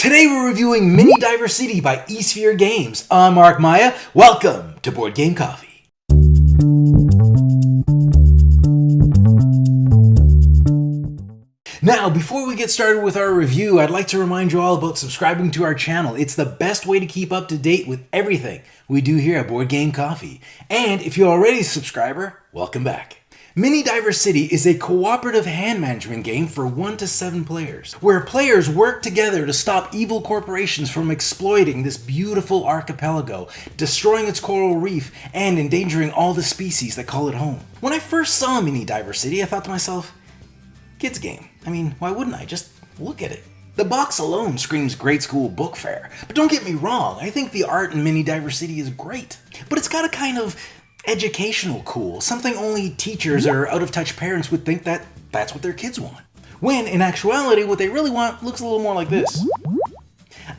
Today we're reviewing Mini DiverCity by eSphere Games. I'm Mark Maya. Welcome to Board Game Coffee. Now, before we get started with our review, I'd like to remind you all about subscribing to our channel. It's the best way to keep up to date with everything we do here at Board Game Coffee. And if you're already a subscriber, welcome back. Mini DiverCity is a cooperative hand management game for 1 to 7 players, where players work together to stop evil corporations from exploiting this beautiful archipelago, destroying its coral reef, and endangering all the species that call it home. When I first saw Mini DiverCity, I thought to myself, kids game. I mean, why wouldn't I? Just look at it. The box alone screams grade school book fair. But don't get me wrong, I think the art in Mini DiverCity is great. But it's got a kind of educational cool, something only teachers or out-of-touch parents would think that that's what their kids want. When, in actuality, what they really want looks a little more like this.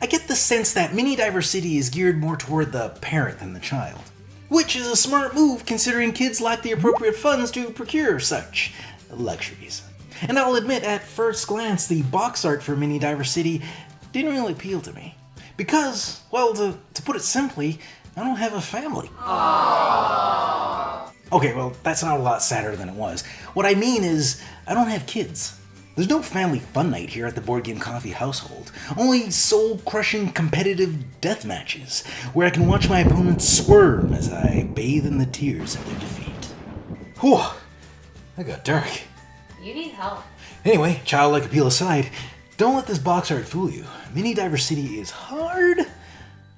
I get the sense that Mini DiverCity is geared more toward the parent than the child. Which is a smart move considering kids lack the appropriate funds to procure such luxuries. And I'll admit, at first glance, the box art for Mini DiverCity didn't really appeal to me. Because, well, to put it simply, I don't have a family. Aww. Okay, well, that's not a lot sadder than it was. What I mean is, I don't have kids. There's no family fun night here at the Board Game Coffee household. Only soul-crushing competitive death matches, where I can watch my opponents squirm as I bathe in the tears of their defeat. Whew, that got dark. You need help. Anyway, childlike appeal aside, don't let this box art fool you. Mini DiverCity is hard.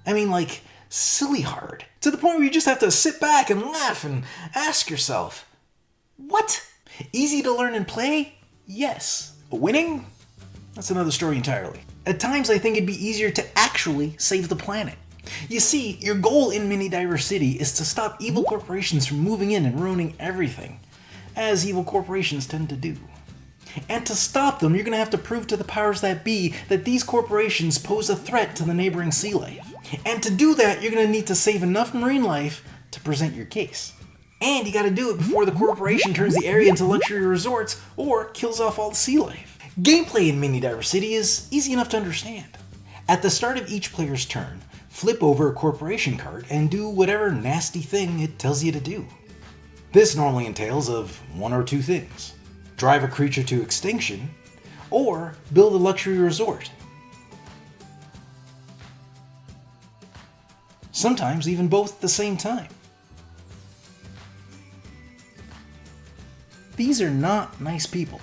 I mean, like, silly hard. To the point where you just have to sit back and laugh and ask yourself, what? Easy to learn and play? Yes. But winning? That's another story entirely. At times, I think it'd be easier to actually save the planet. You see, your goal in Mini DiverCity is to stop evil corporations from moving in and ruining everything, as evil corporations tend to do. And to stop them, you're going to have to prove to the powers that be that these corporations pose a threat to the neighboring sea life. And to do that, you're going to need to save enough marine life to present your case. And you got to do it before the corporation turns the area into luxury resorts or kills off all the sea life. Gameplay in Mini DiverCity is easy enough to understand. At the start of each player's turn, flip over a corporation card and do whatever nasty thing it tells you to do. This normally entails of one or two things. Drive a creature to extinction, or build a luxury resort. Sometimes even both at the same time. These are not nice people.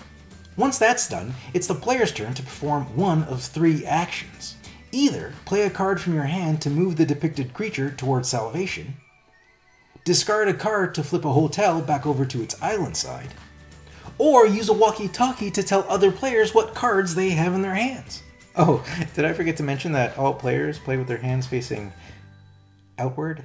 Once that's done, it's the player's turn to perform one of 3 actions. Either play a card from your hand to move the depicted creature towards salvation, discard a card to flip a hotel back over to its island side, or use a walkie-talkie to tell other players what cards they have in their hands. Oh, did I forget to mention that all players play with their hands facing outward?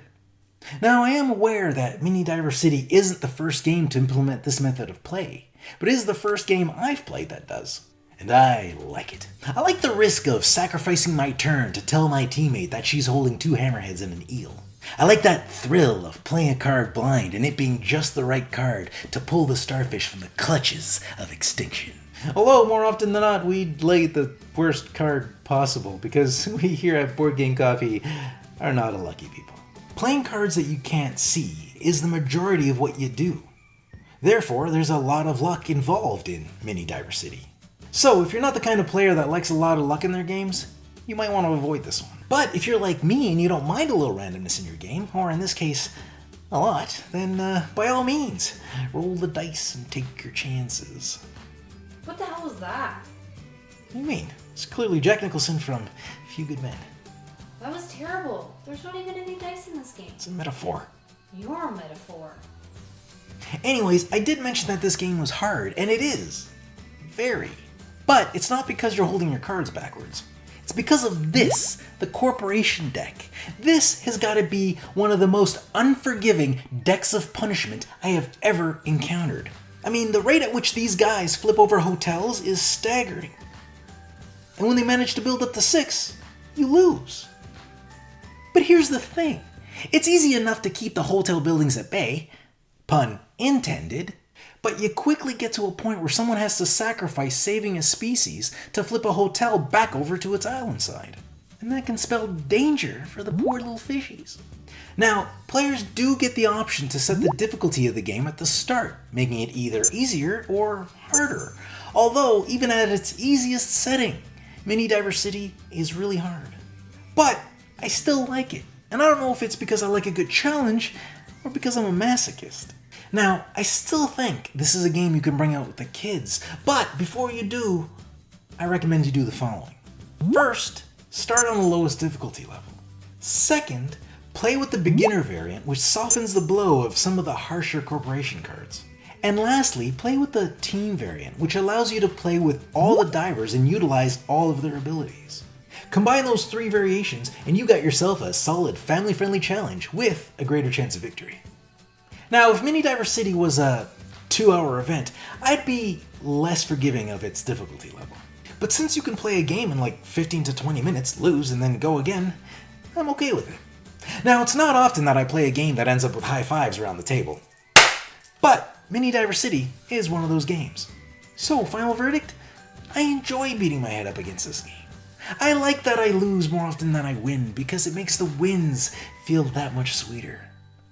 Now, I am aware that Mini DiverCity isn't the first game to implement this method of play, but it is the first game I've played that does. And I like it. I like the risk of sacrificing my turn to tell my teammate that she's holding 2 hammerheads and an eel. I like that thrill of playing a card blind and it being just the right card to pull the starfish from the clutches of extinction. Although, more often than not, we lay the worst card possible because we here at Board Game Coffee are not a lucky people. Playing cards that you can't see is the majority of what you do. Therefore, there's a lot of luck involved in Mini DiverCity. So, if you're not the kind of player that likes a lot of luck in their games, you might want to avoid this one. But if you're like me and you don't mind a little randomness in your game, or in this case, a lot, then by all means, roll the dice and take your chances. What the hell was that? What do you mean? It's clearly Jack Nicholson from A Few Good Men. That was terrible. There's not even any dice in this game. It's a metaphor. You're a metaphor. Anyways, I did mention that this game was hard, and it is. Very. But it's not because you're holding your cards backwards. It's because of this, the corporation deck. This has got to be one of the most unforgiving decks of punishment I have ever encountered. I mean, the rate at which these guys flip over hotels is staggering. And when they manage to build up to 6, you lose. But here's the thing. It's easy enough to keep the hotel buildings at bay, pun intended, But you quickly get to a point where someone has to sacrifice saving a species to flip a hotel back over to its island side. And that can spell danger for the poor little fishies. Now, players do get the option to set the difficulty of the game at the start, making it either easier or harder. Although, even at its easiest setting, Mini DiverCity is really hard. But I still like it, and I don't know if it's because I like a good challenge or because I'm a masochist. Now, I still think this is a game you can bring out with the kids, but before you do, I recommend you do the following. First, start on the lowest difficulty level. Second, play with the beginner variant, which softens the blow of some of the harsher corporation cards. And lastly, play with the team variant, which allows you to play with all the divers and utilize all of their abilities. Combine those 3 variations and you got yourself a solid family-friendly challenge with a greater chance of victory. Now, if Mini DiverCity was a 2-hour event, I'd be less forgiving of its difficulty level. But since you can play a game in like 15 to 20 minutes, lose, and then go again, I'm okay with it. Now, it's not often that I play a game that ends up with high fives around the table. But Mini DiverCity is one of those games. So, final verdict? I enjoy beating my head up against this game. I like that I lose more often than I win because it makes the wins feel that much sweeter.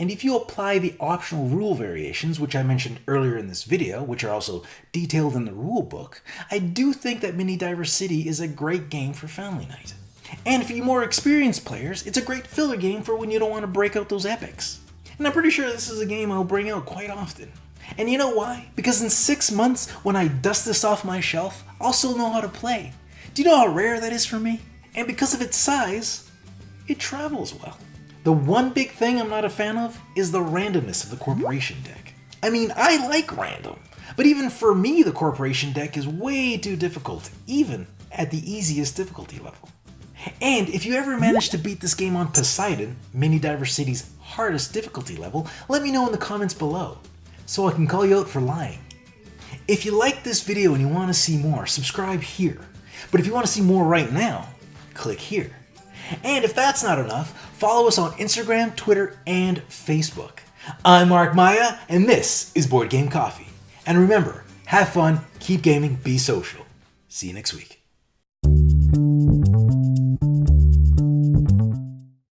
And if you apply the optional rule variations, which I mentioned earlier in this video, which are also detailed in the rule book, I do think that Mini DiverCity is a great game for family night. And for you more experienced players, it's a great filler game for when you don't want to break out those epics. And I'm pretty sure this is a game I'll bring out quite often. And you know why? Because in 6 months, when I dust this off my shelf, I'll still know how to play. Do you know how rare that is for me? And because of its size, it travels well. The one big thing I'm not a fan of is the randomness of the corporation deck. I mean, I like random, but even for me, the corporation deck is way too difficult, even at the easiest difficulty level. And if you ever manage to beat this game on Poseidon, Mini DiverCity's hardest difficulty level, let me know in the comments below, so I can call you out for lying. If you like this video and you want to see more, subscribe here. But if you want to see more right now, click here. And if that's not enough, follow us on Instagram, Twitter, and Facebook. I'm Mark Maya, and this is Board Game Coffee. And remember, have fun, keep gaming, be social. See you next week.